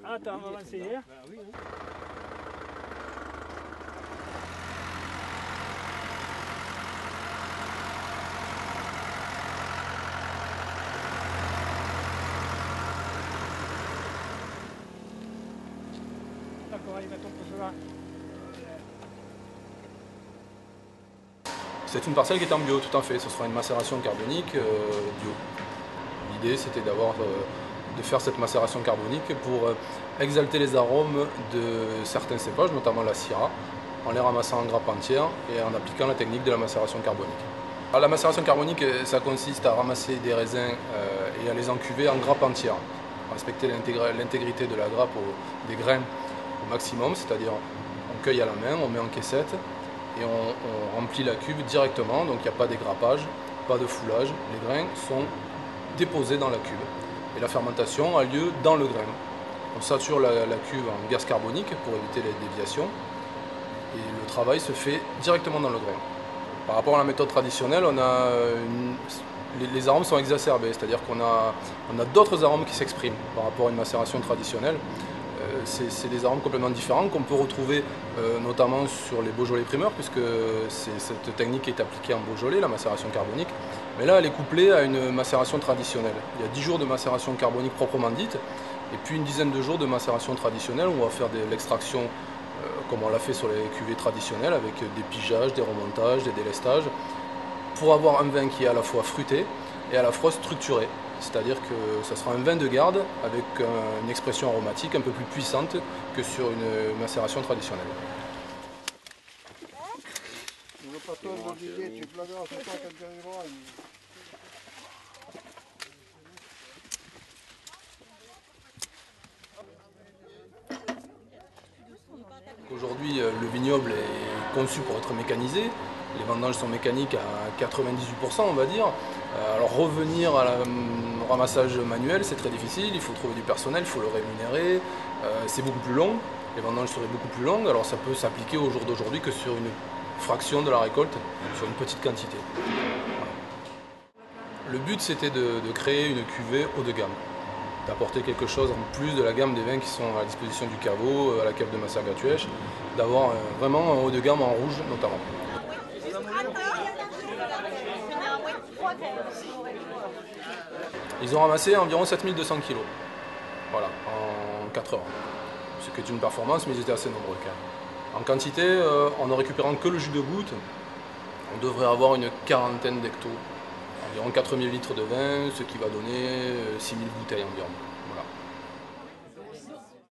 Ah, t'as avancé hier? Bah oui. Hein. D'accord, allez, mettons pour cela. C'est une parcelle qui est en bio, tout à fait. Ce sera une macération carbonique bio. L'idée, c'était de faire cette macération carbonique pour exalter les arômes de certains cépages, notamment la Syrah, en les ramassant en grappes entières et en appliquant la technique de la macération carbonique. Alors, la macération carbonique, ça consiste à ramasser des raisins et à les encuver en grappes entières. Respecter l'intégrité de la grappe des grains au maximum, c'est-à-dire on cueille à la main, on met en caissette et on remplit la cuve directement, donc il n'y a pas d'égrappage, pas de foulage, les grains sont déposés dans la cuve. Et la fermentation a lieu dans le grain. On sature la cuve en gaz carbonique pour éviter les déviations et le travail se fait directement dans le grain. Par rapport à la méthode traditionnelle, les arômes sont exacerbés, c'est-à-dire qu'on a d'autres arômes qui s'expriment par rapport à une macération traditionnelle. C'est des arômes complètement différents qu'on peut retrouver notamment sur les Beaujolais primeurs, puisque cette technique est appliquée en Beaujolais, la macération carbonique. Mais là, elle est couplée à une macération traditionnelle. Il y a 10 jours de macération carbonique proprement dite, et puis une dizaine de jours de macération traditionnelle où on va faire de l'extraction comme on l'a fait sur les cuvées traditionnelles, avec des pigeages, des remontages, des délestages, pour avoir un vin qui est à la fois fruité et à la fois structuré. C'est-à-dire que ça sera un vin de garde avec une expression aromatique un peu plus puissante que sur une macération traditionnelle. Aujourd'hui, le vignoble est conçu pour être mécanisé. Les vendanges sont mécaniques à 98%, on va dire. Alors revenir au ramassage manuel, c'est très difficile. Il faut trouver du personnel, il faut le rémunérer. C'est beaucoup plus long. Les vendanges seraient beaucoup plus longues. Alors ça peut s'appliquer au jour d'aujourd'hui que sur une fraction de la récolte, sur une petite quantité. Voilà. Le but, c'était de créer une cuvée haut de gamme, d'apporter quelque chose en plus de la gamme des vins qui sont à la disposition du caveau, à la cave de Massargatuèche, d'avoir vraiment un haut de gamme en rouge notamment. Ils ont ramassé environ 7200 kg, voilà, en 4 heures, ce qui est une performance, mais ils étaient assez nombreux quand même. En quantité, en ne récupérant que le jus de goutte, on devrait avoir une quarantaine d'hectos, environ 4000 litres de vin, ce qui va donner 6000 bouteilles environ.